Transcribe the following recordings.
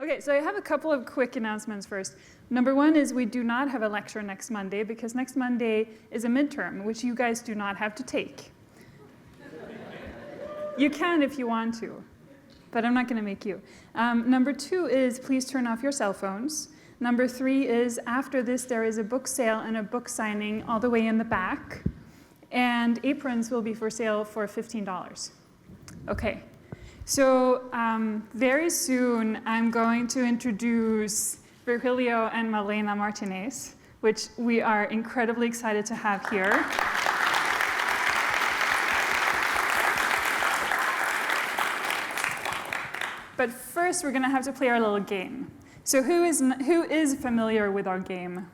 Okay, so I have a couple of quick announcements first. Number one is we do not have a lecture next Monday because next Monday is a midterm, which you guys do not have to take. You can if you want to, but I'm not going to make you. Number two is please turn off your cell phones. Number three is after this there is a book sale and a book signing all the way in the back, and aprons will be for sale for $15. Okay. So very soon I'm going to introduce Virgilio and Malena Martínez, which we are incredibly excited to have here. But first we're going to have to play our little game. So who is familiar with our game?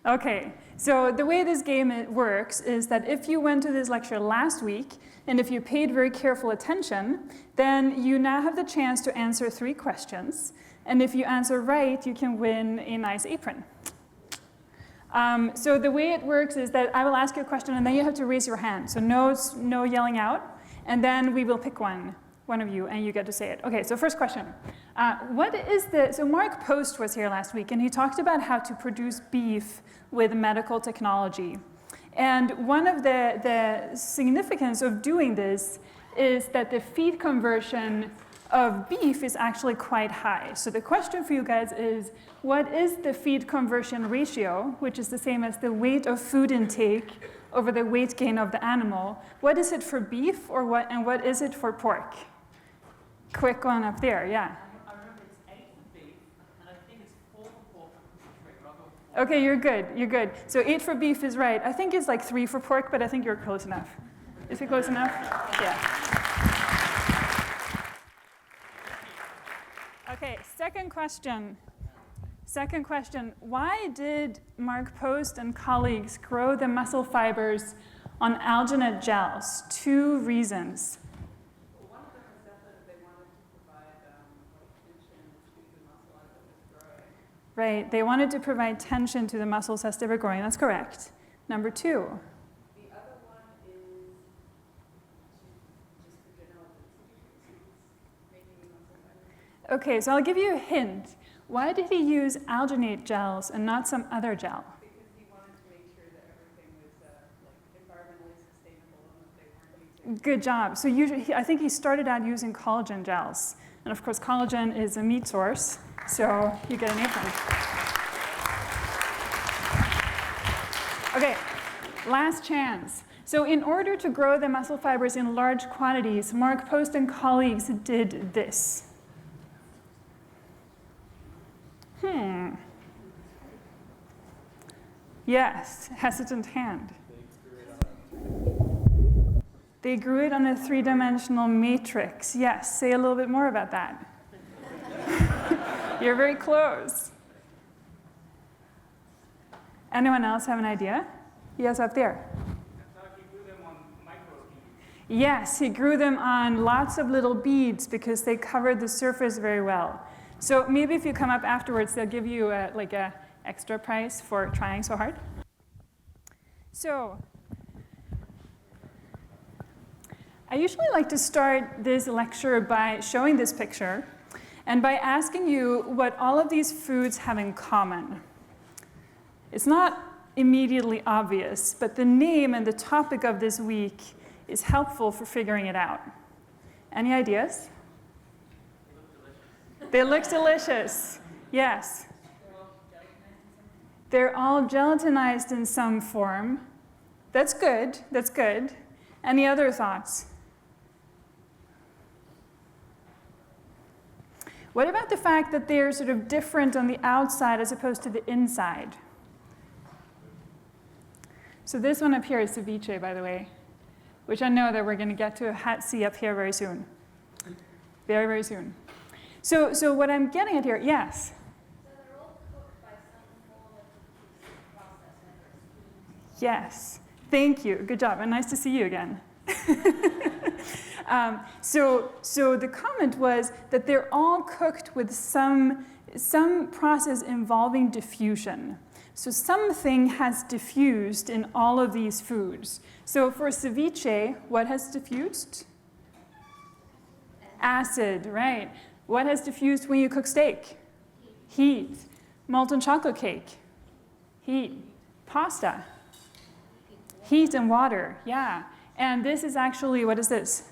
Okay, so the way this game works is that if you went to this lecture last week, and if you paid very careful attention, then you now have the chance to answer 3 questions. And if you answer right, you can win a nice apron. So the way it works is that I will ask you a question, and then you have to raise your hand. So no yelling out, and then we will pick one of you, and you get to say it. Okay, so first question. So Mark Post was here last week, and he talked about how to produce beef with medical technology. And one of the significance of doing this is that the feed conversion of beef is actually quite high. So the question for you guys is, what is the feed conversion ratio, which is the same as the weight of food intake over the weight gain of the animal? What is it for beef, and what is it for pork? Quick one up there, yeah. I remember it's 8 for beef, and I think it's 4 for pork. Okay, you're good. So 8 for beef is right. I think it's like 3 for pork, but I think you're close enough. Is it close enough? Yeah. Okay, second question. Why did Mark Post and colleagues grow the muscle fibers on alginate gels? 2 reasons. One of them is that they wanted to provide tension to the muscle as it was growing. Right, they wanted to provide tension to the muscles as they were growing. That's correct. Number 2. The other one is just the general making the muscle better. Okay, so I'll give you a hint. Why did he use alginate gels and not some other gel? Because he wanted to make sure that everything was environmentally sustainable and that they weren't using. Good job. So usually, I think he started out using collagen gels. And of course, collagen is a meat source, so you get an apron. Okay, last chance. So in order to grow the muscle fibers in large quantities, Mark Post and colleagues did this. Yes, hesitant hand. They grew it on a 3-dimensional matrix. Yes, say a little bit more about that. You're very close. Anyone else have an idea? Yes, up there. I thought he grew them on microbeads. Yes, he grew them on lots of little beads because they covered the surface very well. So maybe if you come up afterwards, they'll give you a extra price for trying so hard. So I usually like to start this lecture by showing this picture and by asking you what all of these foods have in common. It's not immediately obvious, but the name and the topic of this week is helpful for figuring it out. Any ideas? They look delicious. Yes. They're all gelatinized in some form. That's good. Any other thoughts? What about the fact that they're sort of different on the outside as opposed to the inside? So this one up here is ceviche, by the way, which I know that we're going to get to see up here very soon. Very, very soon. So what I'm getting at here, yes? So they're all cooked by some form of process, whether it's heat. Yes. Thank you. Good job. And nice to see you again. So the comment was that they're all cooked with some process involving diffusion. So something has diffused in all of these foods. So for ceviche, what has diffused? Acid, right. What has diffused when you cook steak? Heat. Molten chocolate cake? Heat. Pasta? Heat and water, yeah. And this is actually, what is this?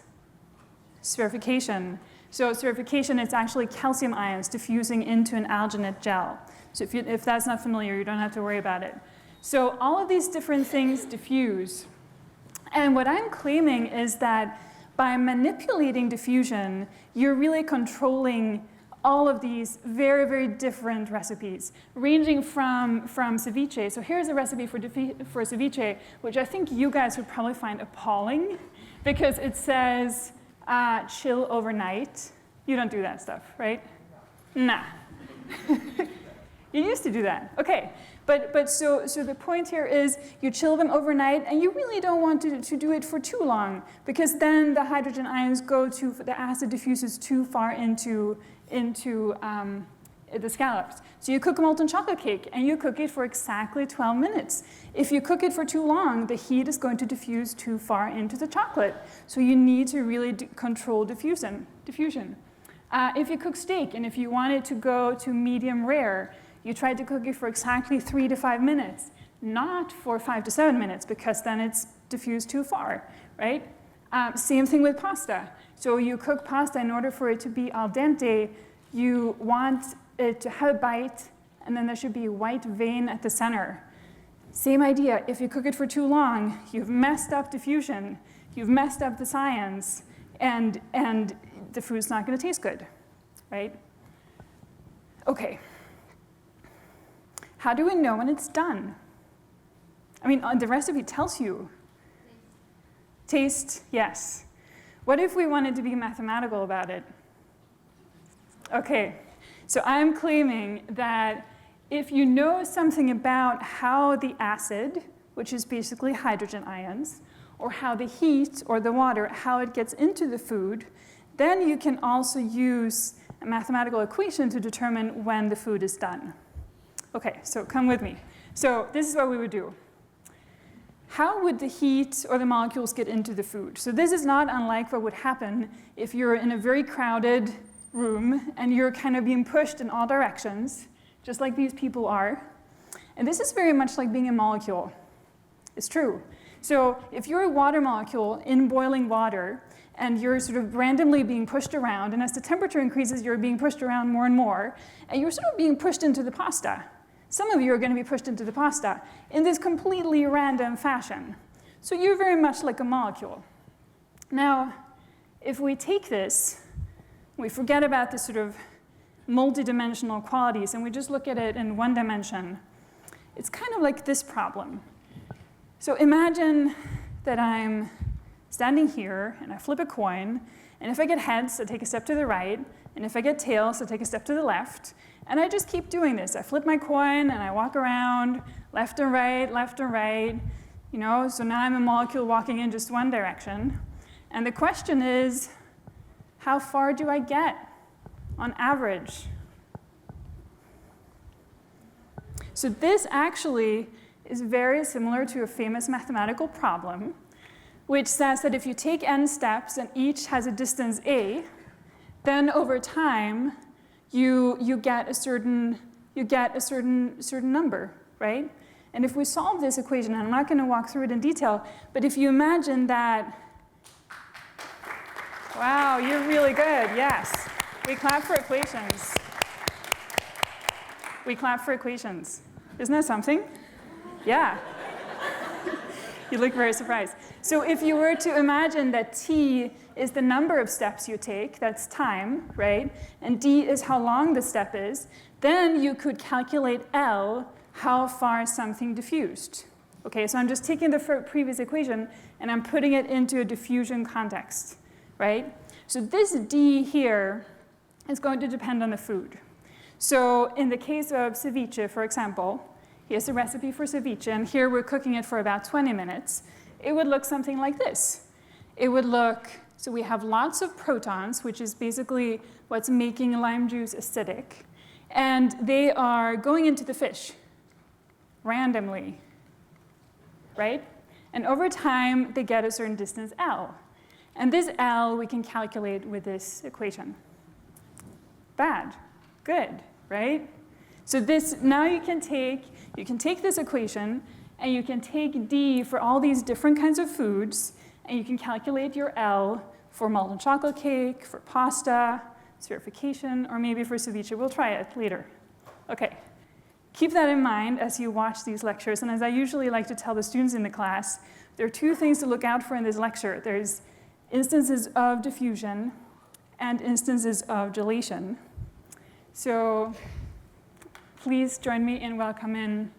Spherification. So spherification, it's actually calcium ions diffusing into an alginate gel. So if that's not familiar, you don't have to worry about it. So all of these different things diffuse. And what I'm claiming is that by manipulating diffusion, you're really controlling all of these very, very different recipes, ranging from ceviche. So here's a recipe for ceviche, which I think you guys would probably find appalling, because it says chill overnight. You don't do that stuff, right? Nah. You used to do that. Okay. But so the point here is you chill them overnight, and you really don't want to do it for too long, because then the hydrogen ions the acid diffuses too far into the scallops. So you cook a molten chocolate cake, and you cook it for exactly 12 minutes. If you cook it for too long, the heat is going to diffuse too far into the chocolate. So you need to really control diffusion. If you cook steak, and if you want it to go to medium rare, you try to cook it for exactly 3 to 5 minutes, not for 5 to 7 minutes, because then it's diffused too far, right? Same thing with pasta. So you cook pasta, in order for it to be al dente, you want it to have a bite, and then there should be a white vein at the center. Same idea. If you cook it for too long, you've messed up diffusion, you've messed up the science, and the food's not going to taste good, right? Okay. How do we know when it's done? I mean, the recipe tells you. Taste, yes. What if we wanted to be mathematical about it? Okay, so I'm claiming that if you know something about how the acid, which is basically hydrogen ions, or how the heat or the water, how it gets into the food, then you can also use a mathematical equation to determine when the food is done. Okay, so come with me. So this is what we would do. How would the heat or the molecules get into the food? So this is not unlike what would happen if you're in a very crowded room and you're kind of being pushed in all directions, just like these people are. And this is very much like being a molecule. It's true. So if you're a water molecule in boiling water, and you're sort of randomly being pushed around, and as the temperature increases, you're being pushed around more and more, and you're sort of being pushed into the pasta. Some of you are going to be pushed into the pasta in this completely random fashion. So you're very much like a molecule. Now, if we take this, we forget about the sort of multidimensional qualities, and we just look at it in one dimension, it's kind of like this problem. So imagine that I'm standing here, and I flip a coin, and if I get heads, I take a step to the right, and if I get tails, I take a step to the left, and I just keep doing this. I flip my coin, and I walk around, left and right, you know, so now I'm a molecule walking in just one direction. And the question is, how far do I get on average? So this actually is very similar to a famous mathematical problem, which says that if you take n steps and each has a distance a, then over time you get a certain number, right? And if we solve this equation, and I'm not going to walk through it in detail, but if you imagine that, wow, you're really good, yes. We clap for equations. We clap for equations. Isn't that something? Yeah. You look very surprised. So if you were to imagine that t is the number of steps you take, that's time, right? And d is how long the step is, then you could calculate L, how far something diffused. Okay, so I'm just taking the previous equation and I'm putting it into a diffusion context, right? So this d here is going to depend on the food. So in the case of ceviche, for example, here's a recipe for ceviche, and here we're cooking it for about 20 minutes. It would look something like this. It would look, so we have lots of protons, which is basically what's making lime juice acidic, and they are going into the fish randomly, right? And over time, they get a certain distance L. And this L we can calculate with this equation. Bad. Good, right? So this, now you can take this equation and you can take D for all these different kinds of foods and you can calculate your L for molten chocolate cake, for pasta, spherification, or maybe for ceviche. We'll try it later. Okay. Keep that in mind as you watch these lectures, and as I usually like to tell the students in the class, there are two things to look out for in this lecture. There's instances of diffusion and instances of gelation. So please join me in welcoming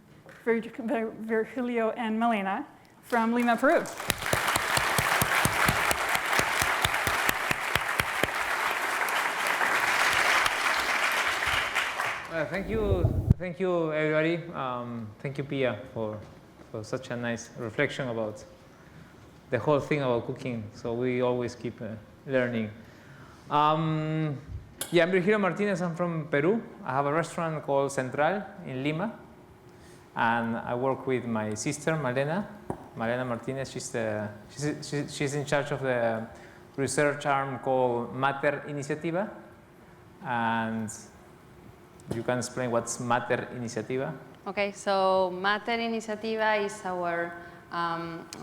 Virgilio and Malena from Lima, Peru. Thank you, everybody. Thank you, Pia, for such a nice reflection about the whole thing about cooking. So we always keep learning. Yeah, I'm Virgilio Martínez. I'm from Peru. I have a restaurant called Central in Lima, and I work with my sister Malena Martínez. She's in charge of the research arm called Mater Iniciativa, and you can explain what's Mater Iniciativa? Okay, so Mater Iniciativa is our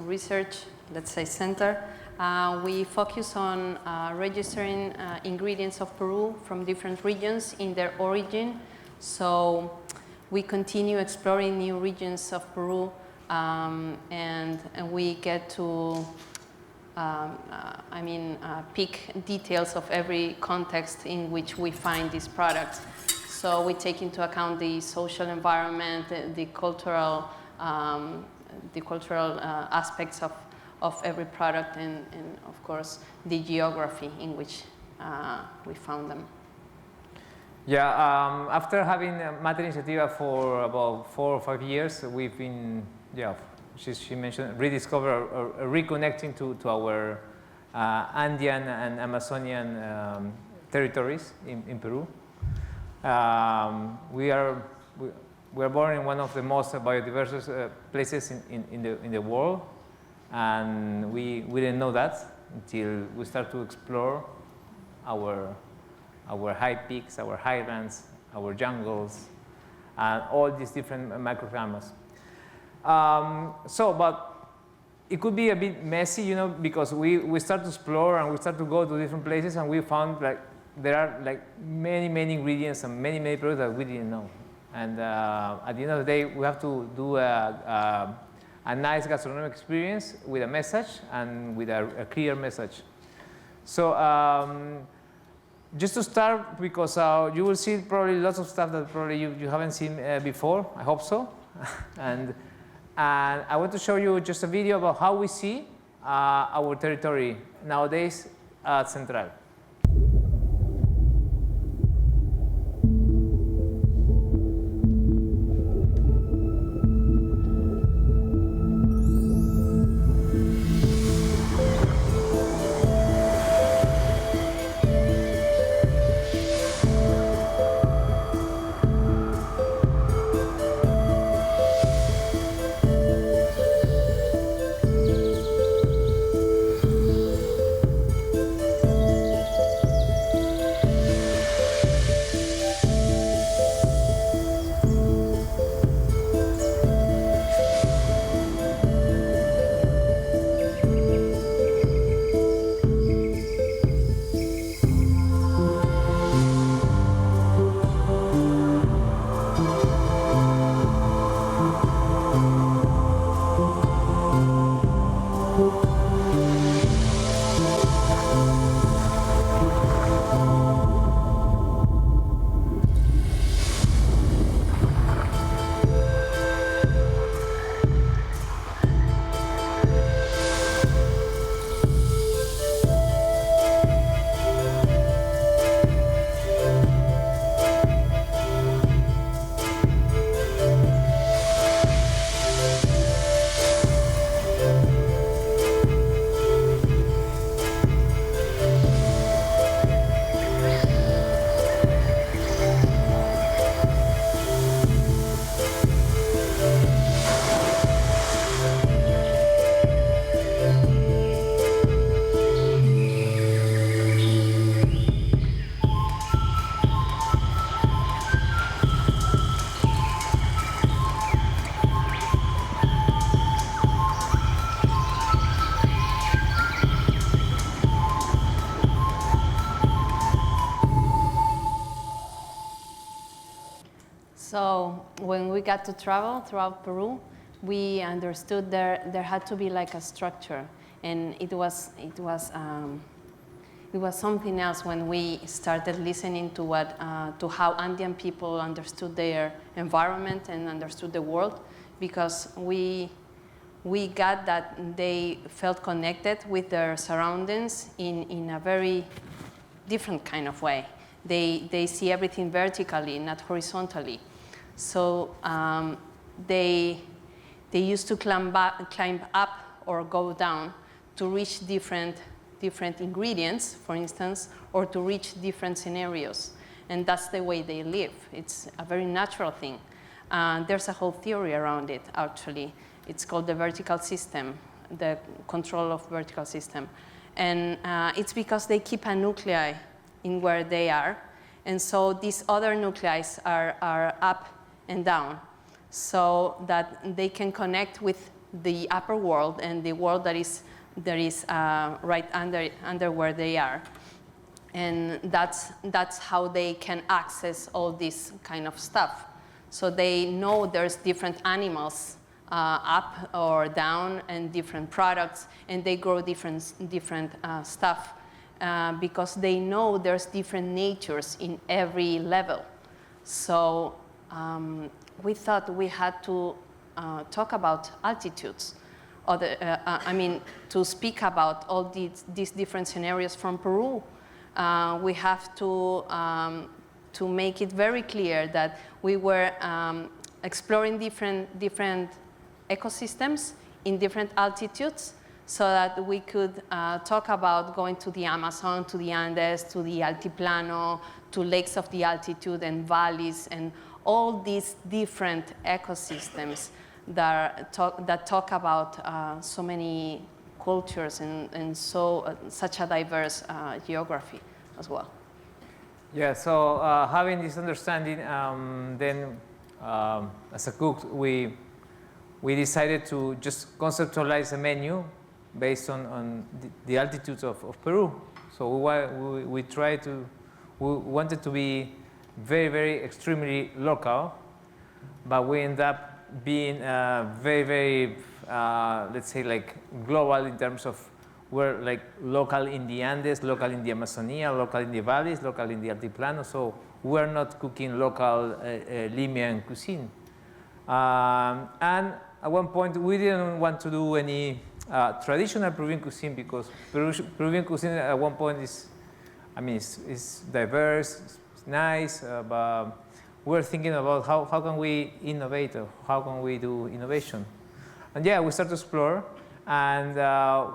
research, let's say, center. We focus on registering ingredients of Peru from different regions in their origin. So we continue exploring new regions of Peru, and we get to pick details of every context in which we find these products. So we take into account the social environment, the cultural aspects of every product, and of course the geography in which we found them. Yeah, after having Mater Iniciativa for about 4 or 5 years, we've been, she mentioned, rediscover or reconnecting to our Andean and Amazonian territories in Peru. We are born in one of the most biodiverse places in the world, and we didn't know that until we start to explore our high peaks, our highlands, our jungles, and all these different microclimates. But it could be a bit messy, because we start to explore and we start to go to different places, and we found there are many ingredients and many products that we didn't know. And at the end of the day, we have to do a nice gastronomic experience with a message and with a clear message. So just to start, because you will see probably lots of stuff that probably you haven't seen before, I hope so. And I want to show you just a video about how we see our territory nowadays at Central. So when we got to travel throughout Peru, we understood there had to be like a structure, and it was something else when we started listening to to how Andean people understood their environment and understood the world, because we got that they felt connected with their surroundings in a very different kind of way. They see everything vertically, not horizontally. So they used to climb up or go down to reach different ingredients, for instance, or to reach different scenarios. And that's the way they live. It's a very natural thing. There's a whole theory around it, actually. It's called the vertical system, the control of vertical system. And it's because they keep a nuclei in where they are. And so these other nuclei are up and down, so that they can connect with the upper world and the world that is right under where they are. And that's how they can access all this kind of stuff. So they know there's different animals up or down and different products, and they grow different stuff because they know there's different natures in every level. So we thought we had to talk about altitudes. To speak about all these different scenarios from Peru, we have to make it very clear that we were exploring different ecosystems in different altitudes, so that we could talk about going to the Amazon, to the Andes, to the Altiplano, to lakes of the altitude and valleys, and all these different ecosystems that talk about so many cultures and such a diverse geography as well. Yeah, so having this understanding, then as a cook, we decided to just conceptualize a menu based on the altitudes of Peru. So we wanted to be very, very extremely local, but we end up being very, very, let's say, like global in terms of we're like local in the Andes, local in the Amazonia, local in the valleys, local in the Altiplano. So we're not cooking local Limean cuisine. And at one point, we didn't want to do any traditional Peruvian cuisine, because Peruvian cuisine at one point is diverse, it's nice, but we're thinking about how can we innovate, or how can we do innovation. And yeah, we started to explore, and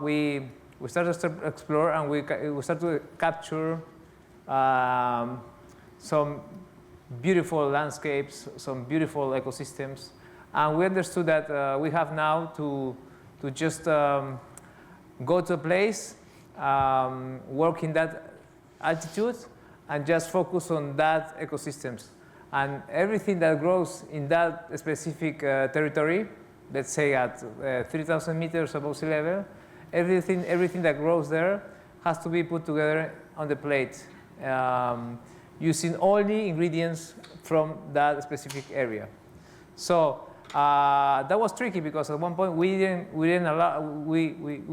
we started to explore, and we started to capture some beautiful landscapes, some beautiful ecosystems. And we understood that we have now to just go to a place, work in that altitude, and just focus on that ecosystems. And everything that grows in that specific territory, let's say at 3,000 meters above sea level, everything that grows there has to be put together on the plate, using only ingredients from that specific area. So that was tricky, because at one point we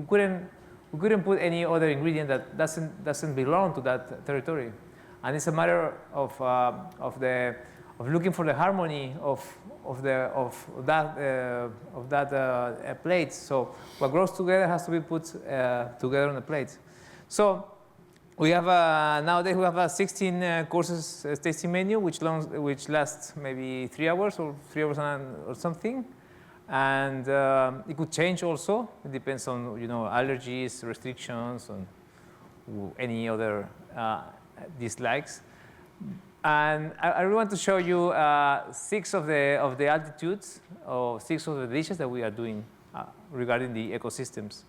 couldn't put any other ingredient that doesn't belong to that territory, and it's a matter of looking for the harmony of that plate. So what grows together has to be put together on the plate. So we have nowadays we have a 16 courses tasting menu, which lasts maybe 3 hours or 3 hours or something, and it could change also. It depends on allergies, restrictions, and any other dislikes. And I really want to show you 6 of the altitudes, or 6 of the dishes that we are doing regarding the ecosystems.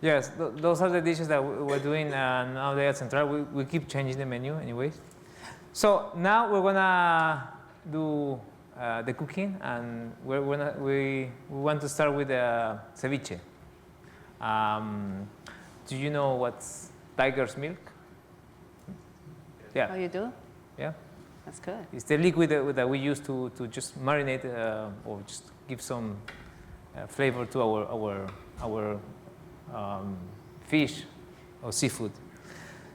Yes, those are the dishes that we're doing nowadays at Central. We keep changing the menu anyways. So now we're gonna do the cooking, and we want to start with ceviche. Do you know what's tiger's milk? Yeah. Oh, you do? Yeah. That's good. It's the liquid that we use to just marinate or just give some flavor to our fish or seafood.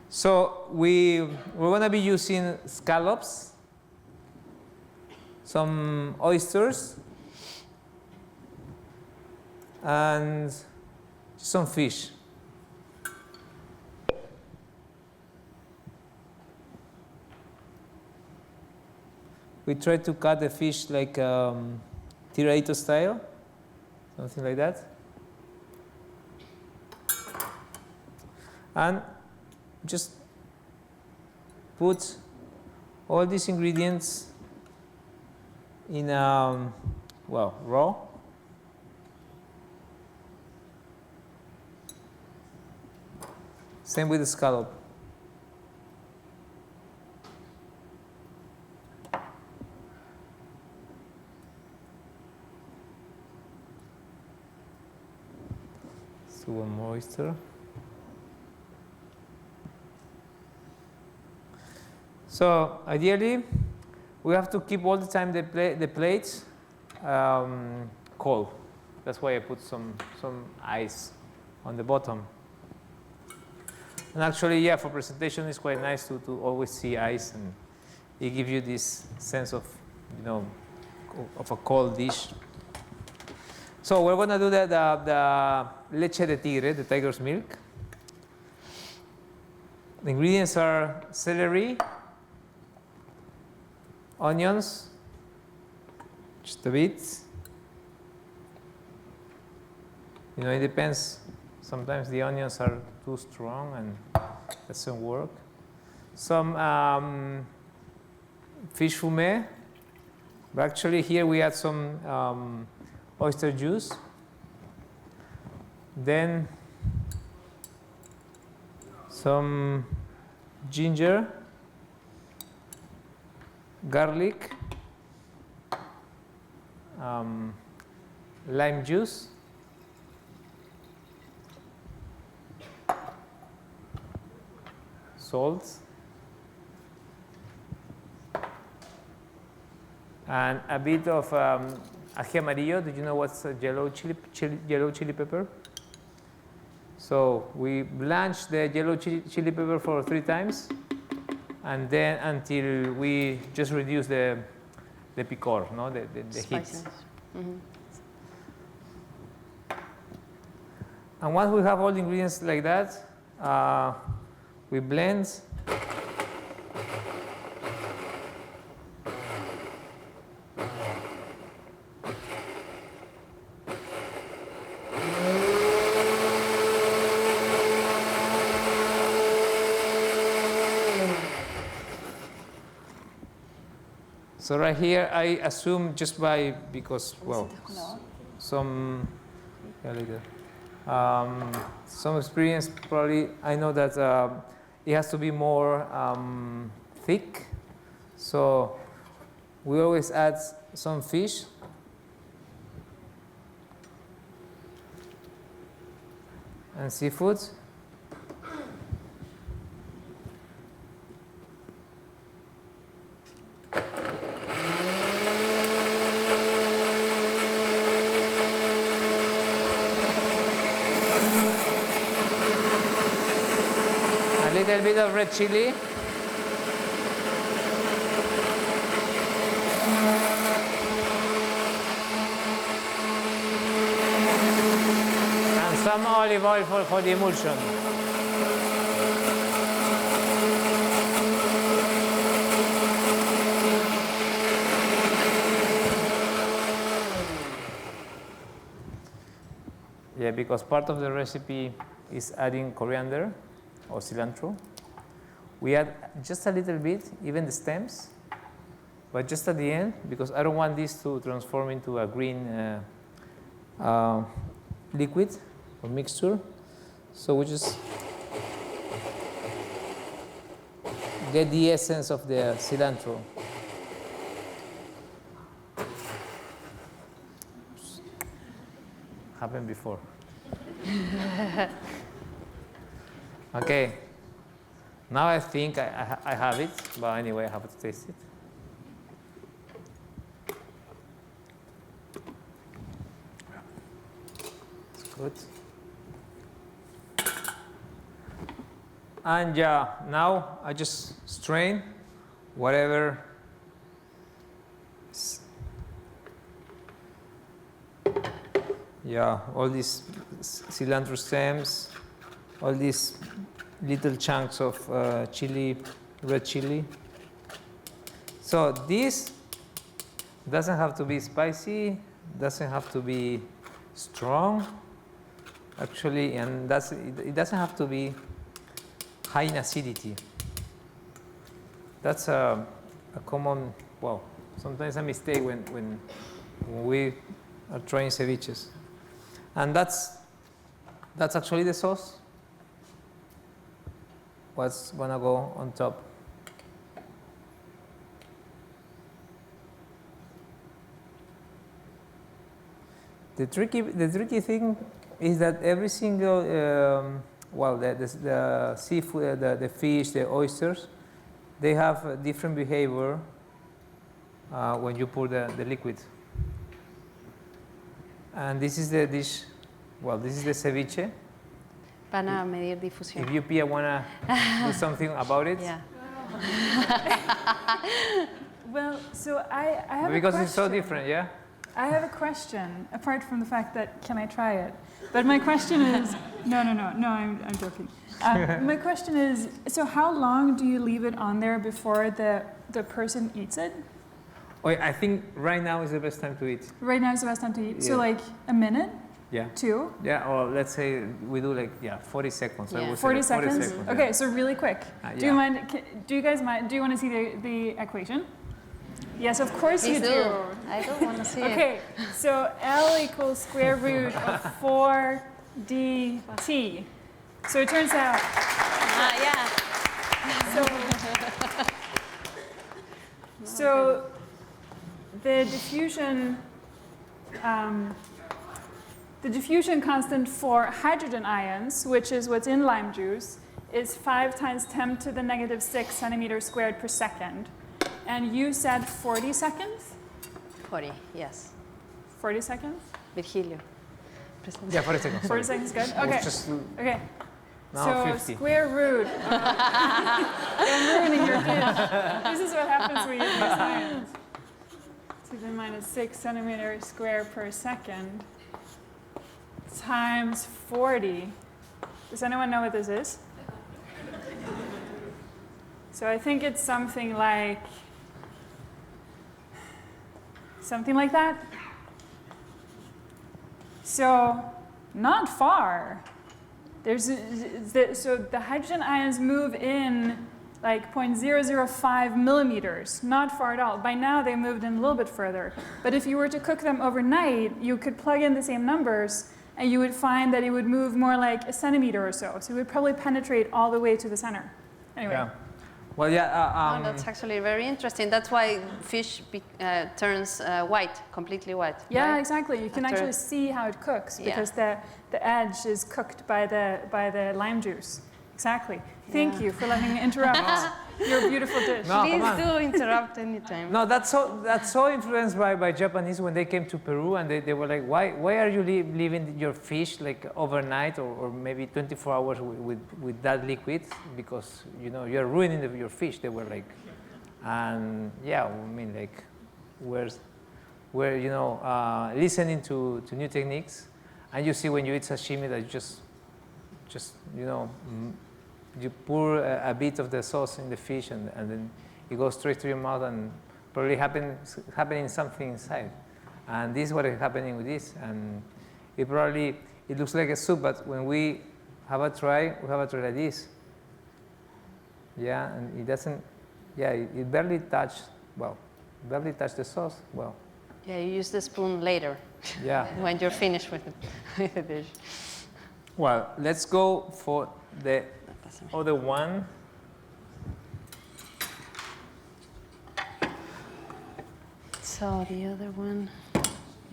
So we're going to be using scallops, some oysters, and some fish. We try to cut the fish like tiradito style, something like that. And just put all these ingredients in raw. Same with the scallop. So one more oyster. So ideally, we have to keep all the time the plates cold. That's why I put some ice on the bottom. And actually, yeah, for presentation, it's quite nice to always see ice, and it gives you this sense of, of a cold dish. So we're going to do the leche de tigre, the tiger's milk. The ingredients are celery, onions, just a bit. It depends. Sometimes the onions are too strong and that doesn't work. Some fish fumet. But actually here we add some oyster juice. Then some ginger, garlic, lime juice, salt, and a bit of ají amarillo. Do you know what's a yellow chili pepper? So we blanch the yellow chili pepper for 3 times, and then until we just reduce the picor, the heat. Mm-hmm. And once we have all the ingredients like that, we blend. So right here, I assume because some experience probably, I know that it has to be more thick. So we always add some fish. And seafood. A little bit of red chili. And some olive oil for the emulsion. Yeah, because part of the recipe is adding coriander or cilantro. We add just a little bit, even the stems, but just at the end, because I don't want this to transform into a green liquid or mixture. So we just get the essence of the cilantro. Happened before. Okay. Now I think I have it, but anyway, I have to taste it. It's good. And yeah, now I just strain whatever. Yeah, all these cilantro stems, all these little chunks of chili, red chili. So this doesn't have to be spicy, doesn't have to be strong, actually, and it doesn't have to be high in acidity. That's a common, well, sometimes a mistake when we are trying ceviches. And that's actually the sauce. What's gonna go on top? The tricky thing is that every single, the seafood, the fish, the oysters, they have a different behavior when you pour the liquid. And this is the dish, well, this is the ceviche. Van a medir difusión. If you, Pia, want to do something about it. Yeah. Well, so I have Because a question. it's so different, yeah? I have a question, apart from the fact that, can I try it? But my question is, no, I'm joking. My question is, so how long do you leave it on there before the person eats it? Oh, I think right now is the best time to eat. Right now is the best time to eat. Yeah. So like a minute? Yeah. 2? Yeah, or let's say we do 40 seconds. I Yeah. would say 40 like seconds? yeah. Okay, so really quick. Do you yeah. mind, do you guys mind, do you want to see the equation? Yes, of course you Please do. I don't want to see it. Okay, so L equals square root of 4 dt. So it turns out, Yeah. so the diffusion constant for hydrogen ions, which is what's in lime juice, is 5 times 10 to the negative 6 centimeters squared per second. And you said 40 seconds? 40, yes. 40 seconds? Virgilio. Yeah, 40 seconds. 40 seconds, good? I was Okay. just Okay. now So 50. square root. I'm ruining your dish. This is what happens when you do science. To the minus 6 centimeters squared per second times 40. Does anyone know what this is? So I think it's something like that. So not far. So the hydrogen ions move in like 0.005 millimeters, not far at all. By now they moved in a little bit further. But if you were to cook them overnight, you could plug in the same numbers and you would find that it would move more like a centimeter or so. So it would probably penetrate all the way to the center. Anyway. Yeah. Well, yeah. That's actually very interesting. That's why fish turns white, completely white. Yeah, right? exactly. You can After- actually see how it cooks Yeah. because the edge is cooked by the lime juice. Exactly. Thank Yeah. you for letting me interrupt your beautiful dish. No, Please come on. do interrupt anytime. No, that's so influenced by Japanese when they came to Peru and they were like, why are you leaving your fish like overnight or maybe 24 hours with that liquid? Because you're ruining your fish. They were like, and yeah, I mean like, we're listening to new techniques, and you see when you eat sashimi that you pour a bit of the sauce in the fish and then it goes straight to your mouth and probably happening something inside. And this is what is happening with this. And it looks like a soup, but when we have a try like this. Yeah, and it doesn't, it barely touched the sauce. Well, Yeah, you use the spoon later yeah. when you're finished with the dish. Well, let's go for the other one. So the other one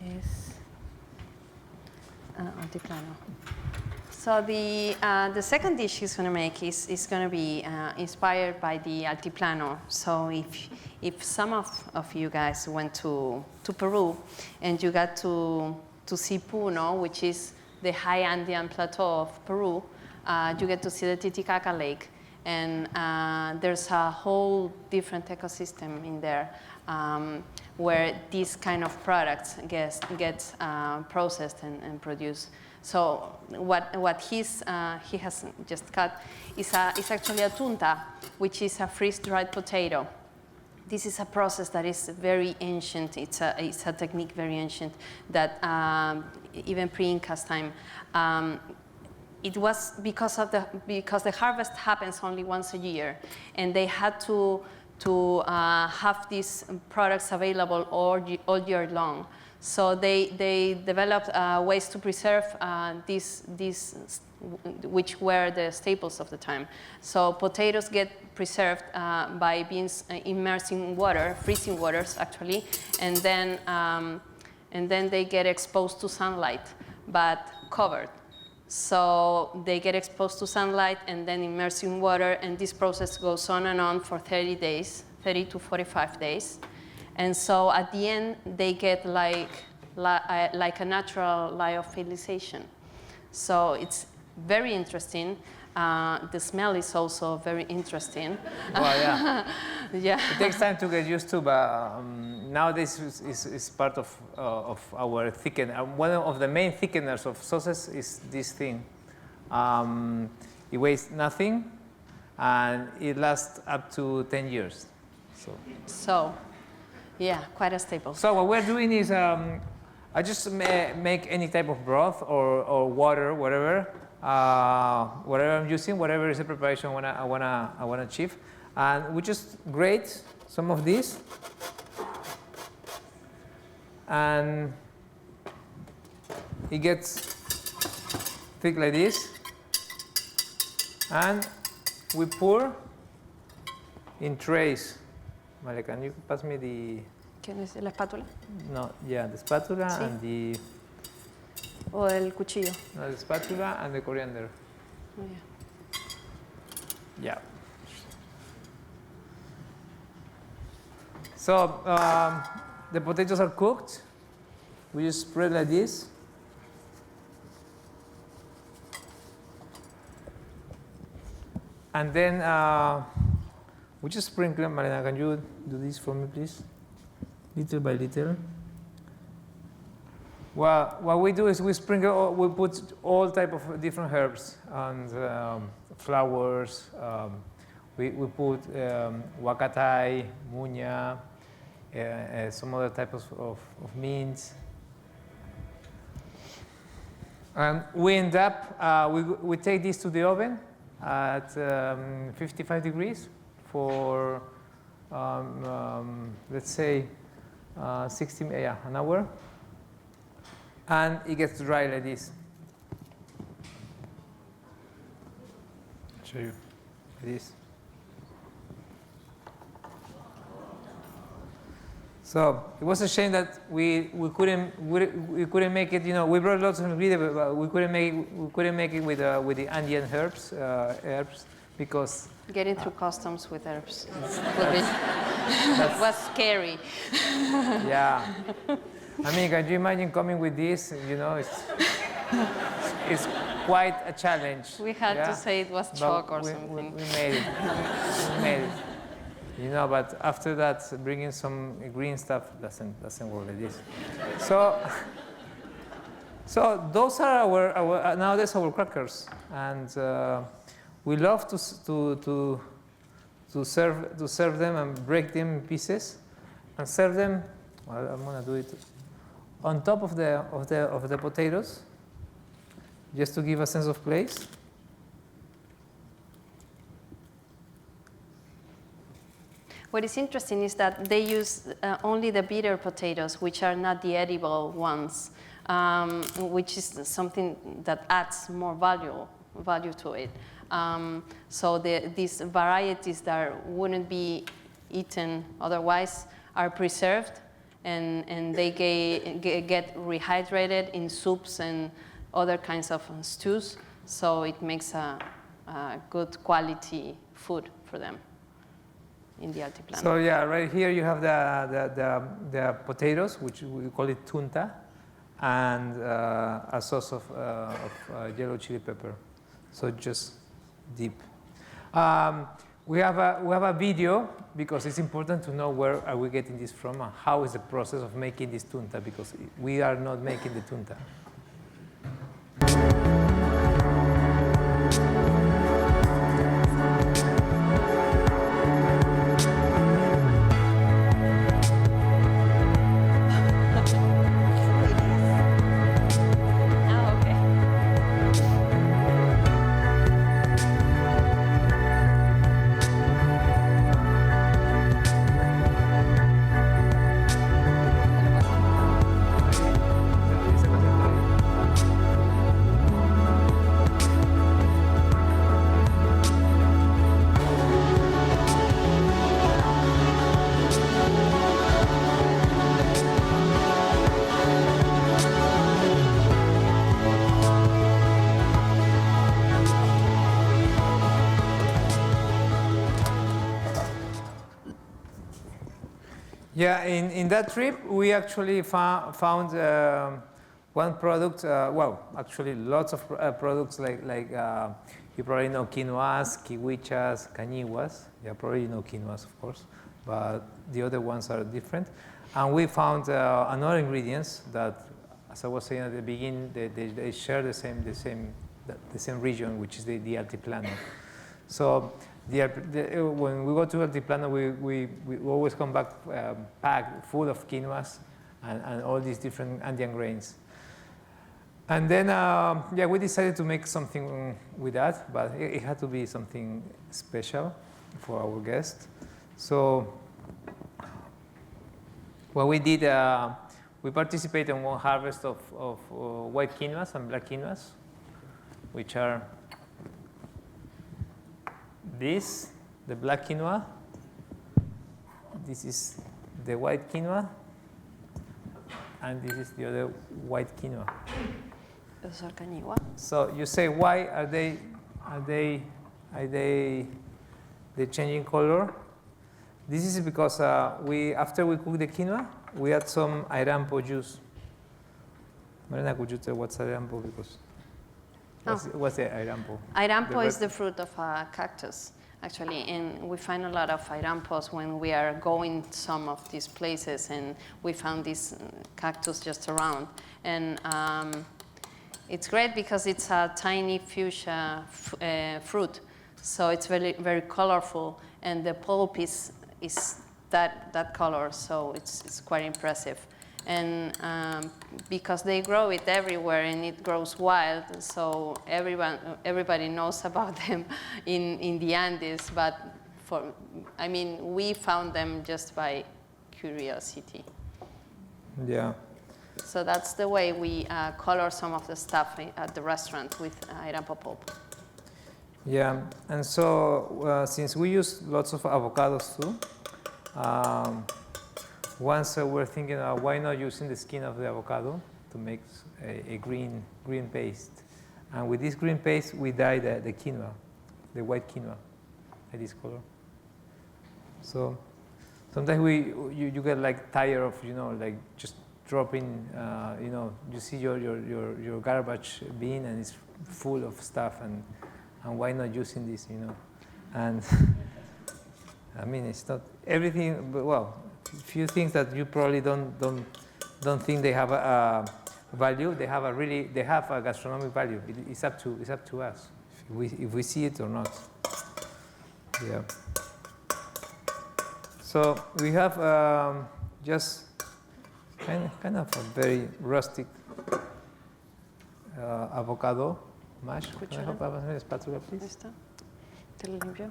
is Altiplano. So the second dish he's going to make is going to be inspired by the Altiplano. So if some of you guys went to Peru and you got to see Puno, which is the high Andean plateau of Peru, you get to see the Titicaca Lake. And there's a whole different ecosystem in there where these kind of products get processed and produced. So what he has just cut is actually a tunta, which is a freeze-dried potato. This is a process that is very ancient. It's a technique very ancient that even pre-Inca's time. It was because the harvest happens only once a year, and they had to have these products available all year long. So they developed ways to preserve these, which were the staples of the time. So potatoes get preserved by being immersed in water, freezing waters actually, and then they get exposed to sunlight, but covered. So they get exposed to sunlight and then immersed in water, and this process goes on and on for 30 days, 30 to 45 days. And so at the end, they get like a natural lyophilization. So it's very interesting. The smell is also very interesting. Well, yeah. Yeah. It takes time to get used to, but nowadays is part of our thickener. One of the main thickeners of sauces is this thing. It weighs nothing, and it lasts up to 10 years. So, yeah, quite a staple. So what we're doing is, I just make any type of broth or water, whatever I'm using, whatever is the preparation I wanna achieve, and we just grate some of this, and it gets thick like this, and we pour in trays. Vale, can you pass me the? ¿Quieres la espátula? No, yeah, the spatula Sí. and the. O el cuchillo. No, the spatula and the coriander. Oh, yeah. Yeah. So the potatoes are cooked. We just spread like this. And then we just sprinkle. Malena, can you do this for me, please? Little by little. Well, what we do is we sprinkle, we put all type of different herbs and flowers. We put huacatai, muña, some other types of mints. And we end up, we take this to the oven at 55 degrees for, let's say, an hour. And it gets dry like this. I'll show you like this. So it was a shame that we couldn't make it. You know, we brought lots of ingredients, but we couldn't make it with the Andean herbs because Getting through customs with herbs was scary. Yeah. I mean, can you imagine coming with this? You know, it's quite a challenge. We had to say it was chalk or we something. We made it. We made it. You know, but after that, bringing some green stuff doesn't work like this. So those are our nowadays our crackers, and we love to serve them and break them in pieces, and serve them. Well, I'm gonna do it on top of the potatoes, just to give a sense of place. What is interesting is that they use only the bitter potatoes, which are not the edible ones. which is something that adds more value to it. So these varieties that wouldn't be eaten otherwise are preserved, and they get rehydrated in soups and other kinds of stews. So it makes a good quality food for them in the Altiplano. So yeah, right here you have the potatoes, which we call it tunta, and a sauce of yellow chili pepper. So just deep. We have a video because it's important to know where are we getting this from and how is the process of making this tunta, because we are not making the tunta. Yeah, in that trip, we actually found one product, well, actually lots of products like you probably know quinoas, kiwichas, cañiguas. You probably know quinoas, of course, but the other ones are different. And we found another ingredients that, as I was saying at the beginning, they share the same region, which is the Altiplano. So when we go to Altiplano, we always come back packed full of quinoas and all these different Andean grains. And then, yeah, we decided to make something with that, but it had to be something special for our guest. So what we did, we participated in one harvest of white quinoas and black quinoas, which are this, the black quinoa. This is the white quinoa, and this is the other white quinoa. So you say, why are they changing color? This is because after we cook the quinoa, we add some airampo juice. Malena, could you tell what's airampo? Because what's the airampo? Airampo is the fruit of a cactus, actually, and we find a lot of airampos when we are going to some of these places, and we found this cactus just around. And it's great because it's a tiny fuchsia fruit, so it's very, very colorful, and the pulp is that color, so it's quite impressive. And because they grow it everywhere and it grows wild, so everybody knows about them in the Andes, but we found them just by curiosity. Yeah. So that's the way we color some of the stuff at the restaurant with airampo pulp. Yeah, and so since we use lots of avocados too, once we're thinking, why not using the skin of the avocado to make a green paste? And with this green paste, we dye the quinoa, the white quinoa, like this color. So sometimes you get like tired of like just dropping, you see your garbage bin and it's full of stuff, and why not using this, And I mean, it's not everything, but well, few things that you probably don't think they have a value. They have a gastronomic value. It's up to us if we see it or not. Yeah. So we have just kind of a very rustic avocado mash. Can I have a spatula, please? Ahí está. Te lo limpio.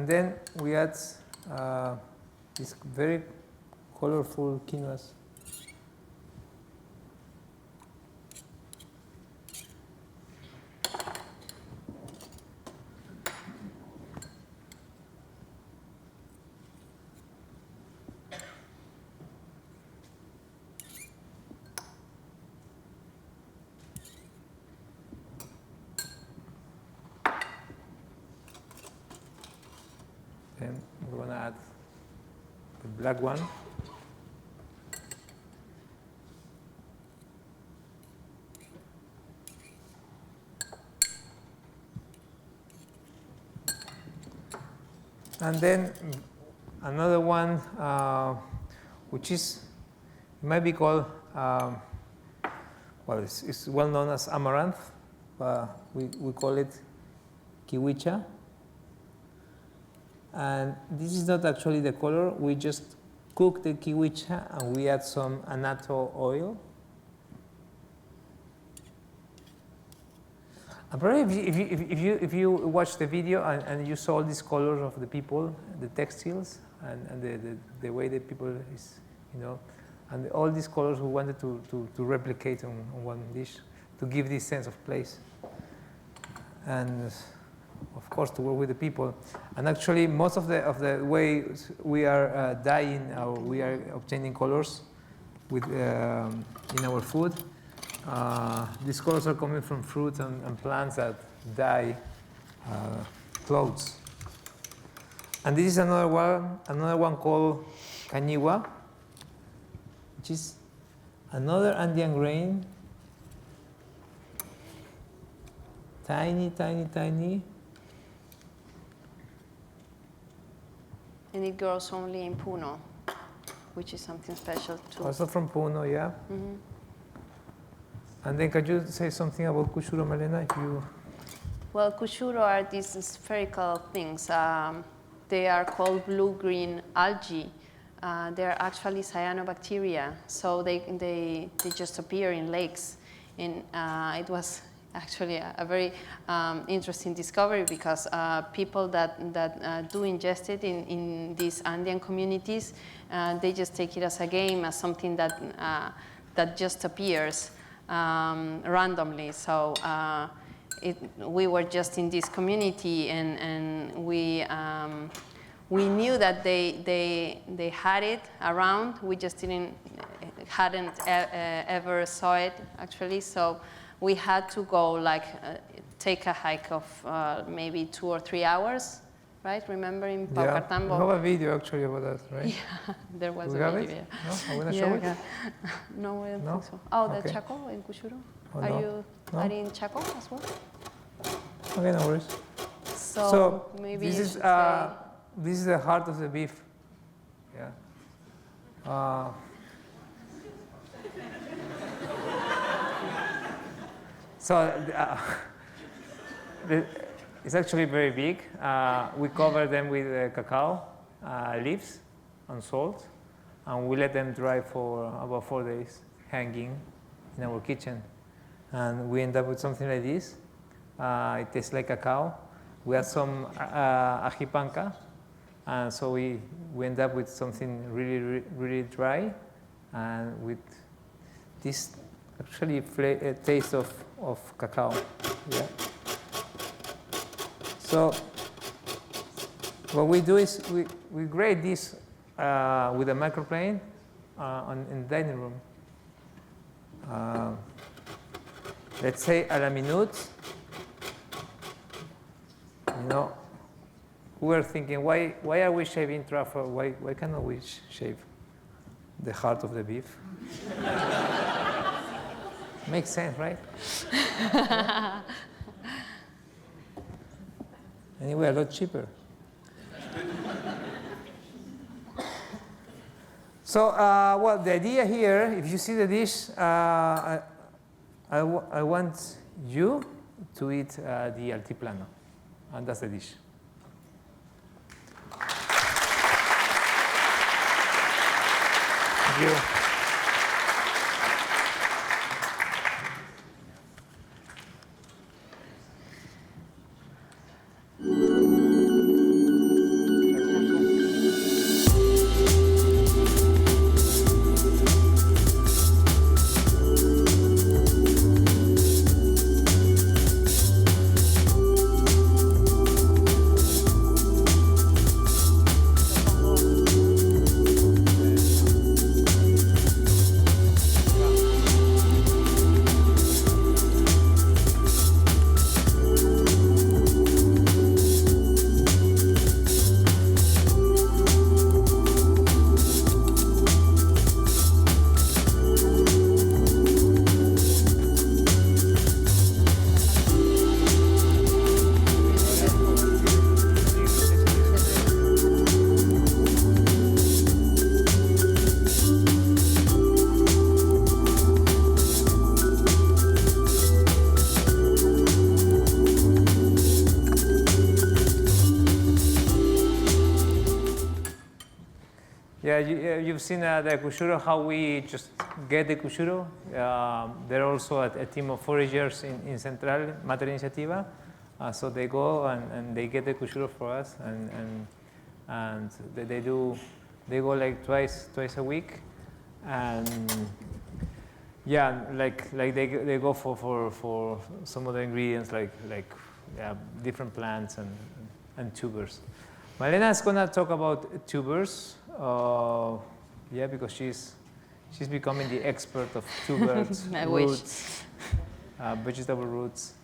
And then we add these very colorful quinoas. Then we're going to add the black one. And then another one, which is, it might be called, well, it's well known as amaranth. We call it kiwicha. And this is not actually the color. We just cook the kiwicha and we add some annatto oil. And probably if you watch the video and you saw all these colors of the people, the textiles, and the way the people is, you know, and all these colors we wanted to replicate on one dish to give this sense of place. And of course to work with the people. And actually most of the way we are dyeing or we are obtaining colors with in our food, these colors are coming from fruits and plants that dye clothes. And this is another one called cañigua, which is another Andean grain, tiny, tiny, tiny. And it grows only in Puno, which is something special too. Also from Puno, yeah. Mm-hmm. And then can you say something about cuchuro, Malena, if you... Well, cuchuro are these spherical things. They are called blue-green algae. They're actually cyanobacteria, so they just appear in lakes. And it was actually a very interesting discovery because people that do ingest it in these Andean communities, they just take it as a game, as something that just appears randomly. So we were just in this community, and we knew that they had it around. We just hadn't ever saw it actually. So we had to go take a hike of maybe 2 or 3 hours, right? Remember in Paucartambo? Yeah, we have a video actually about that, right? Yeah, there was Do we a have video. it? No? Are we going to show it? Yeah. No, I don't No? think so. Oh, the Okay. Chaco in Cuchuro? Oh, Are no. you No? in Chaco as well? Okay, no worries. So maybe this you is should say. this is the heart of the beef. Yeah. So it's actually very big. We cover them with cacao leaves and salt, and we let them dry for about 4 days, hanging in our kitchen. And we end up with something like this. It tastes like cacao. We add some ajipanca, and so we end up with something really, really dry, and with this actually taste of cacao. Yeah. So what we do is we grate this with a microplane in the dining room. Let's say à la minute. You know, we were thinking, why are we shaving truffle? Why cannot we shave the heart of the beef? Makes sense, right? Anyway, a lot cheaper. So, well, the idea here, if you see the dish, I want you to eat the Altiplano, and that's the dish. Thank you. you've seen the cuchuro, how we just get the cuchuro. There are also a team of foragers in Central, Mater Iniciativa. So they go and they get the cuchuro for us, and they go like twice a week, and yeah, like they go for some of the ingredients like different plants and tubers. Malena is gonna talk about tubers, yeah, because she's becoming the expert of tubers, roots, vegetable roots.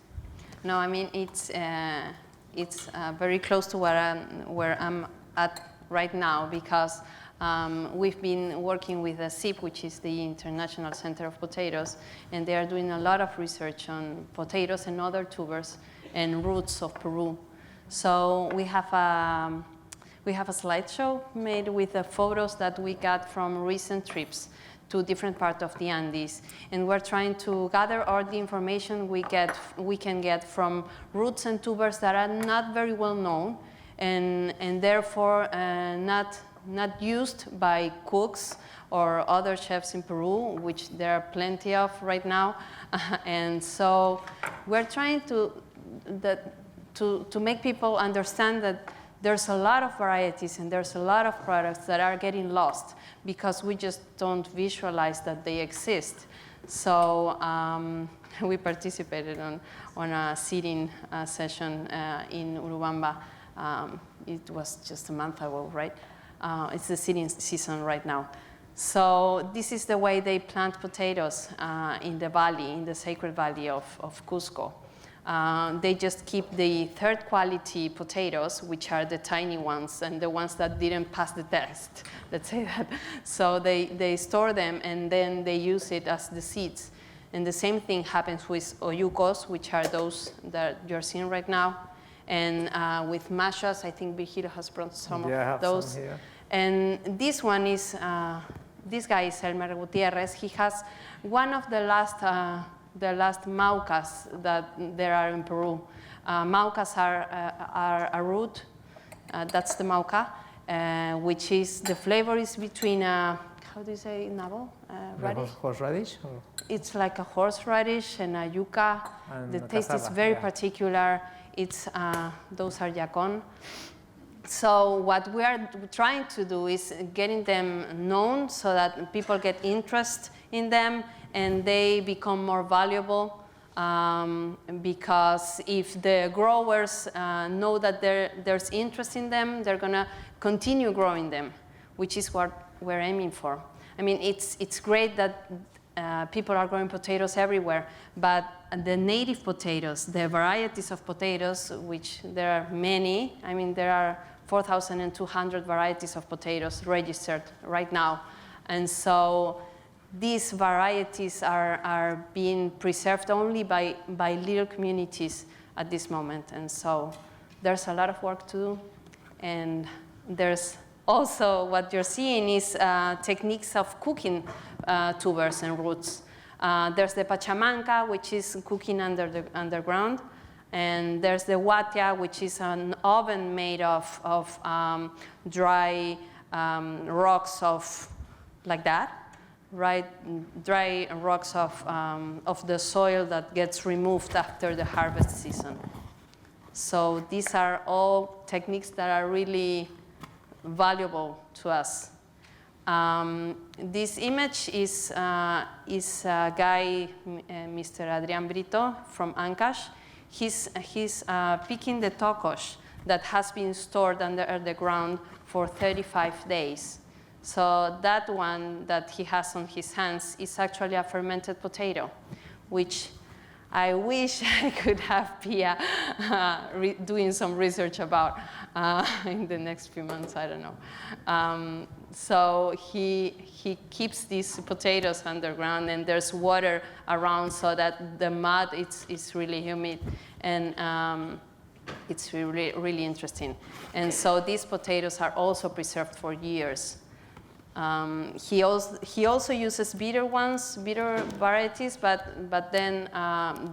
No, I mean it's very close to where I'm at right now, because we've been working with the CIP, which is the International Center of Potatoes, and they are doing a lot of research on potatoes and other tubers and roots of Peru. So we have a slideshow made with the photos that we got from recent trips to different parts of the Andes, and we're trying to gather all the information we can get from roots and tubers that are not very well known, and therefore not used by cooks or other chefs in Peru, which there are plenty of right now. And so we're trying to make people understand that there's a lot of varieties and there's a lot of products that are getting lost because we just don't visualize that they exist. So we participated on a seeding session in Urubamba. It was just a month ago, right? It's the seeding season right now. So this is the way they plant potatoes in the valley, in the sacred valley of Cusco. They just keep the third quality potatoes, which are the tiny ones and the ones that didn't pass the test, let's say that. So they store them and then they use it as the seeds. And the same thing happens with oyucos, which are those that you're seeing right now. And with mashas, I think Virgilio has brought some of those. Some here. And this one is, this guy is Elmer Gutierrez. He has one of the last maucas that there are in Peru. Maucas are a root, that's the mauca, which is, the flavor is between, how do you say, nabo? Radish? Horseradish? It's like a horseradish and a yuca. And the taste is cassava, very yeah. particular. It's, those are yacon. So what we are trying to do is getting them known so that people get interest in them and they become more valuable, because if the growers know that there's interest in them, they're gonna continue growing them, which is what we're aiming for. I mean, it's great that people are growing potatoes everywhere, but the native potatoes, the varieties of potatoes, which there are many, I mean, there are 4,200 varieties of potatoes registered right now. And so these varieties are being preserved only by little communities at this moment. And so there's a lot of work to do. And there's also what you're seeing is techniques of cooking tubers and roots. There's the pachamanca, which is cooking underground. And there's the huatia, which is an oven made of dry rocks like that, right? Dry rocks of the soil that gets removed after the harvest season. So these are all techniques that are really valuable to us. This image is a guy, Mr. Adrian Brito from Ancash. He's picking the tocosh that has been stored under the ground for 35 days. So that one that he has on his hands is actually a fermented potato, which I wish I could have Pia doing some research about in the next few months, I don't know. So he keeps these potatoes underground, and there's water around so that the mud is really humid, and it's really, really interesting. And so these potatoes are also preserved for years. He also uses bitter varieties, but then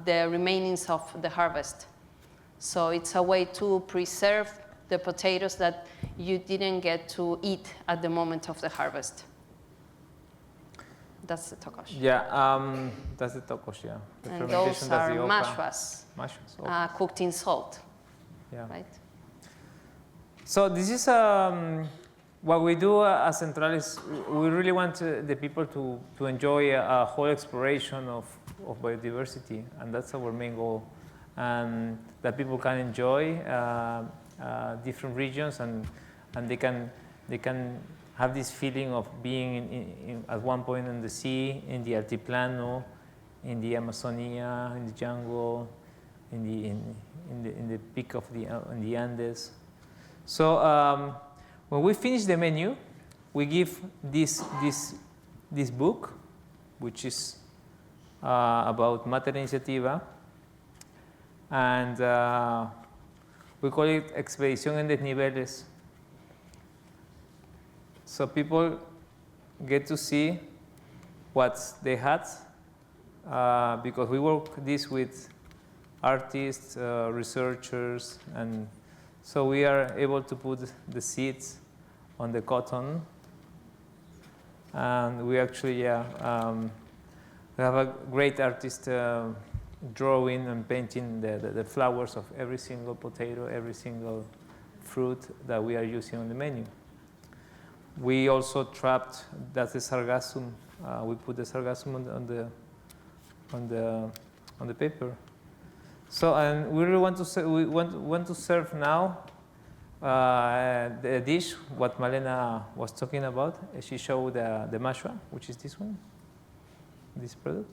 the remainings of the harvest. So it's a way to preserve the potatoes that you didn't get to eat at the moment of the harvest. That's the tokosh. Yeah, that's the tokosh, yeah. The And fermentation, those that's are the oca. mashwas, Mashwas, oca. cooked in salt, Yeah. right? So this is what we do at Central is we really want the people to enjoy a whole exploration of biodiversity, and that's our main goal. And that people can enjoy different regions, and they can have this feeling of being at one point in the sea, in the Altiplano, in the Amazonia, in the jungle, in the peak of in the Andes. So when we finish the menu, we give this book, which is about Mater Iniciativa, and we call it Expedición en Desniveles. So people get to see what they had, because we work this with artists, researchers, and so we are able to put the seeds on the cotton, and we actually, we have a great artist drawing and painting the flowers of every single potato, every single fruit that we are using on the menu. We also trapped, that's the sargassum. We put the sargassum on the paper. So, and we really want to serve now the dish what Malena was talking about. She showed the mashwa, which is this one, this product.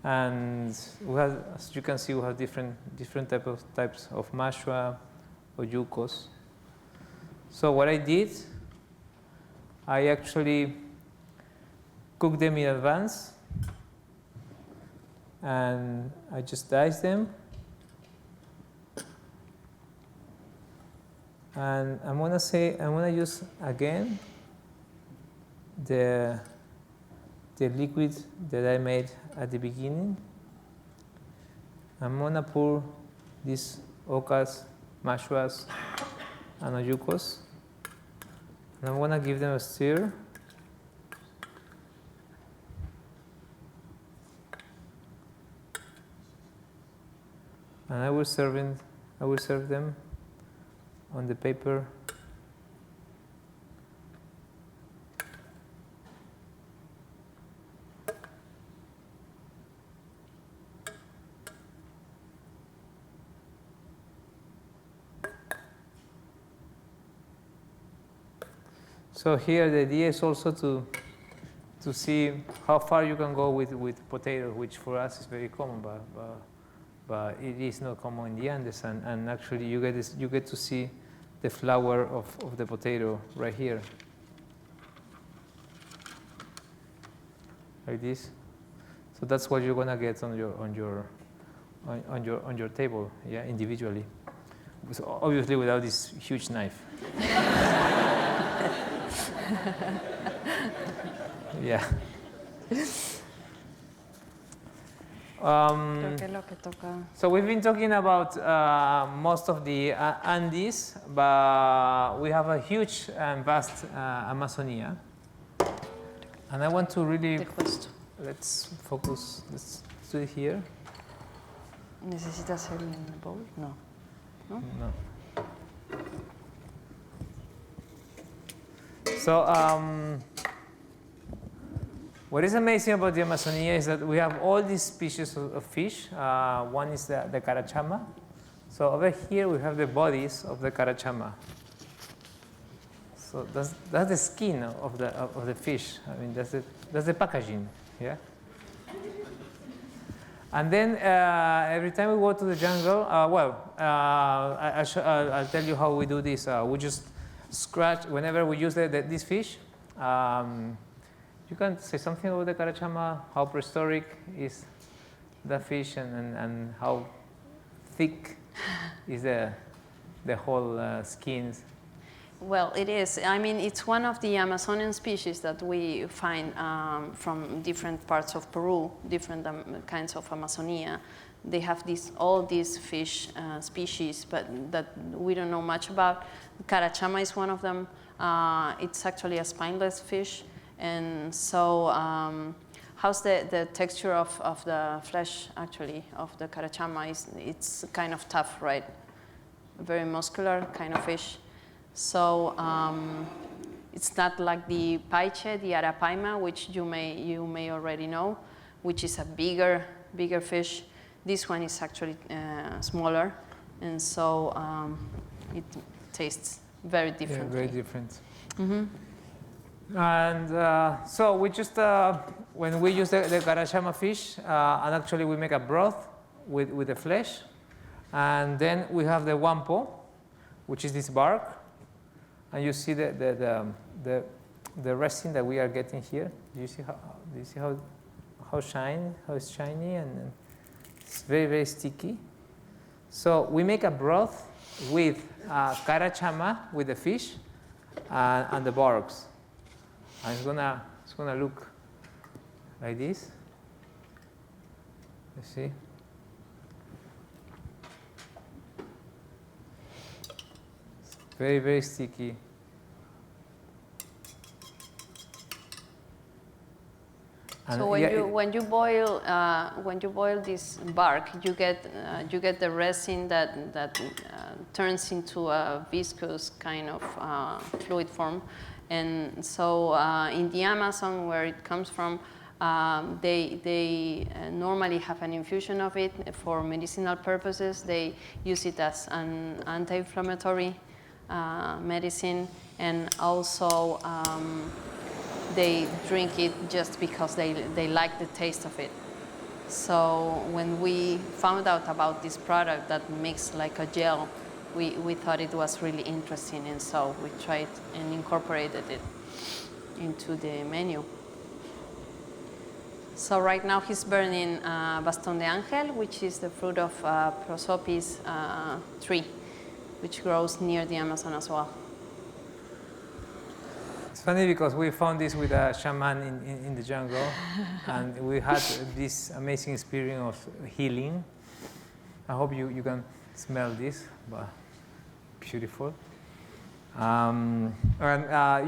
And we have, as you can see, we have different types of mashwa or yucos. So what I did, I actually cooked them in advance, and I just diced them. And I'm gonna use again the liquid that I made at the beginning. I'm gonna pour these ocas, mashwas, and oyucos, and I'm gonna give them a stir. And I will serve them on the paper. So here the idea is also to see how far you can go with potato, which for us is very common, but it is not common in the Andes, and actually you get to see the flower of the potato right here, like this. So that's what you're gonna get on your table, yeah, individually. So obviously without this huge knife. Yeah. So we've been talking about most of the Andes, but we have a huge and vast Amazonia. And I want to really, let's focus, let's do it here. ¿Necesitas el bowl? No. No? No. So, what is amazing about the Amazonia is that we have all these species of fish. One is the carachama. So over here we have the bodies of the carachama. So that's the skin of the fish. I mean, that's the packaging, yeah. And then every time we go to the jungle, I'll tell you how we do this. We just scratch whenever we use this fish. You can say something about the carachama, how prehistoric is the fish, and how thick is the whole skins. Well, it is. I mean, it's one of the Amazonian species that we find from different parts of Peru, different kinds of Amazonia. they have all these fish species, but that we don't know much about. Carachama is one of them. It's actually a spineless fish, and so how's the texture of the flesh actually of the carachama? It's kind of tough, right? Very muscular kind of fish. So it's not like the paiche, the arapaima, which you may already know, which is a bigger fish. This one is actually smaller, and so it tastes very different. Yeah, very different. Mm-hmm. And so we just, when we use the carachama fish, and actually we make a broth with the flesh, and then we have the wampo, which is this bark, and you see the resin that we are getting here. Do you see how it's shiny, and it's very, very sticky. So we make a broth with carachama, with the fish, and the barks. And it's gonna look like this. You see? It's very, very sticky. And So when you boil this bark, you get the resin that turns into a viscous kind of fluid form, and so in the Amazon, where it comes from, they normally have an infusion of it for medicinal purposes. They use it as an anti-inflammatory medicine, and also they drink it just because they like the taste of it. So when we found out about this product that makes like a gel, we thought it was really interesting, and so we tried and incorporated it into the menu. So right now he's burning Bastón de Ángel, which is the fruit of prosopis tree, which grows near the Amazon as well. It's funny because we found this with a shaman in the jungle, and we had this amazing experience of healing. I hope you can smell this, but beautiful. And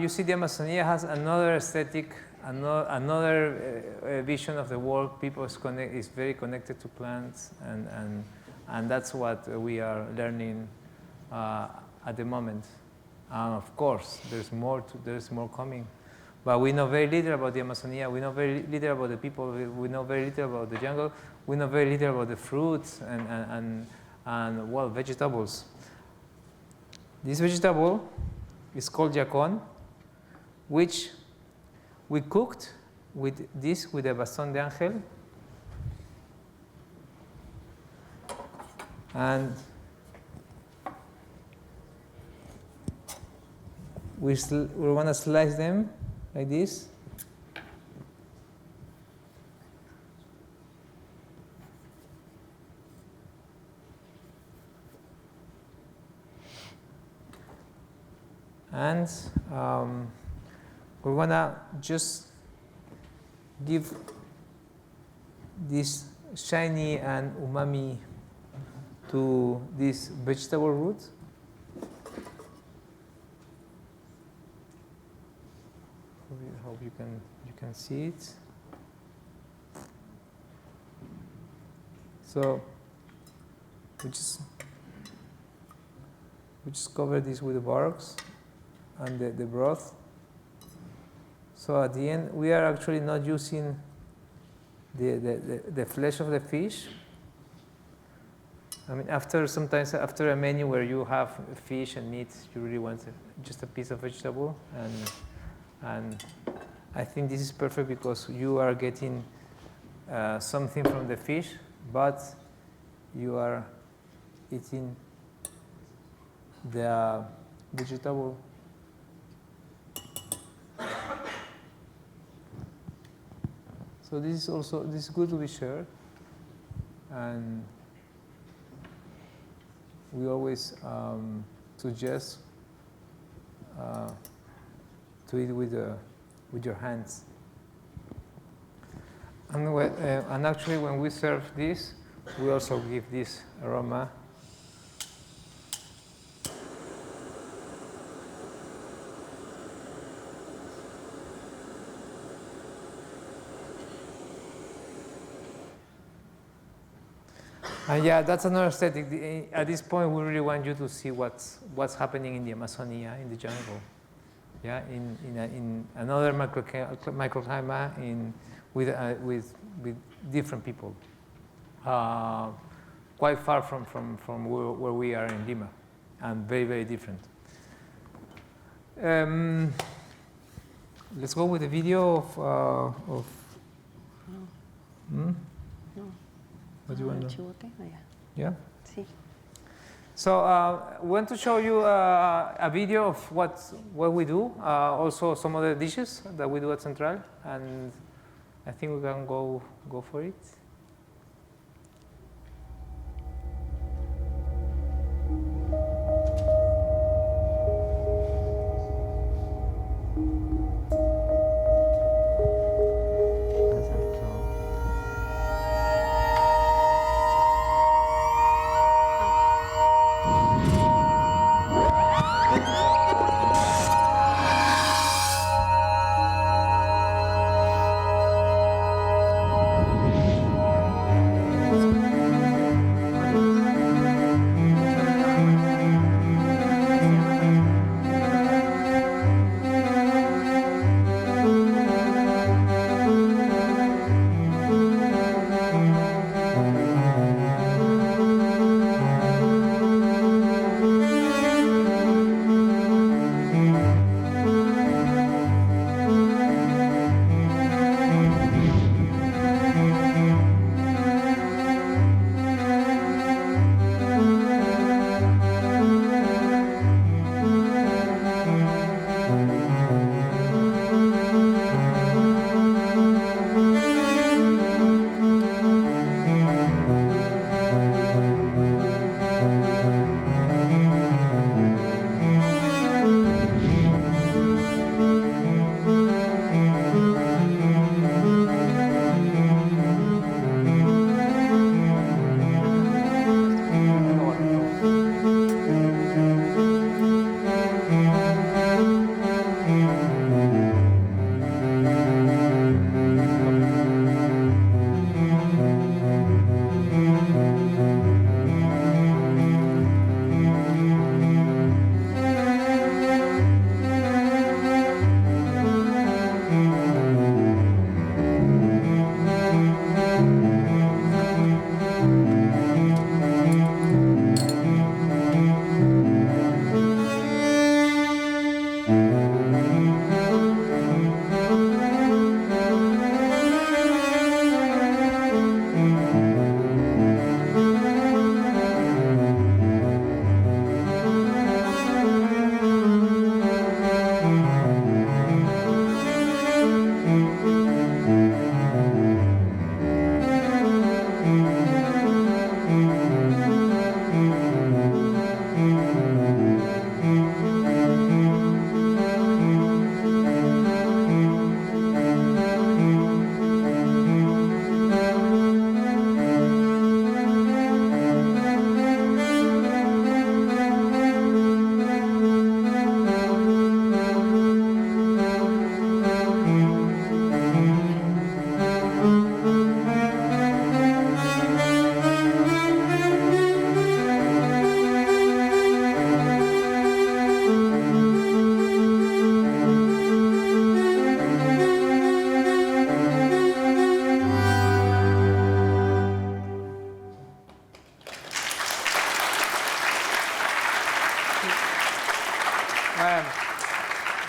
you see the Amazonia has another aesthetic, another vision of the world. People is very connected to plants, and that's what we are learning at the moment. Of course, there's more coming, but we know very little about the Amazonia. We know very little about the people. We know very little about the jungle. We know very little about the fruits and well, vegetables. This vegetable is called yacon, which we cooked with the Bastón de Ángel, and we want to slice them like this. And we want to just give this shiny and umami to this vegetable root. Hope you can see it. So we just cover this with the barks and the broth. So at the end, we are actually not using the flesh of the fish. I mean, sometimes after a menu where you have fish and meat, you really want just a piece of vegetable, and I think this is perfect because you are getting something from the fish, but you are eating the vegetable. So this is good to be shared, and we always suggest to eat with your hands. And actually, when we serve this, we also give this aroma. And yeah, that's another aesthetic. At this point, we really want you to see what's happening in the Amazonia, in the jungle. Yeah, in another microclimate, with different people, quite far from where we are in Lima, and very, very different. Let's go with the video of No. what do you want to know? Chivote? Oh, yeah. Yeah. Sí. So we want to show you a video of what we do, also some other dishes that we do at Central, and I think we can go for it.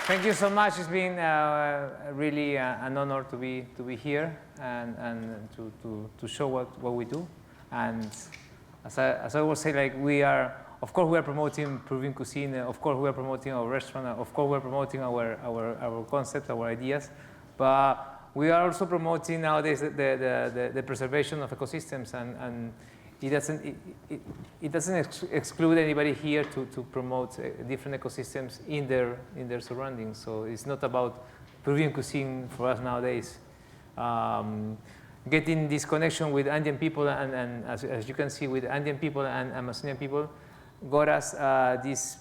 Thank you so much. It's been really an honor to be here and to show what we do. And as I was saying, like of course we are promoting Peruvian cuisine. Of course we are promoting our restaurant. Of course we are promoting our concepts, our ideas. But we are also promoting nowadays the preservation of ecosystems, and it doesn't exclude anybody here to promote different ecosystems in their surroundings. So it's not about Peruvian cuisine for us nowadays. getting this connection with Andean people and as you can see with Andean people and Amazonian people got us these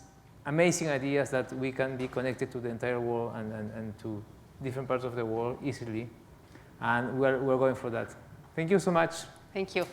amazing ideas that we can be connected to the entire world and to different parts of the world easily. And we're going for that. Thank you so much. Thank you.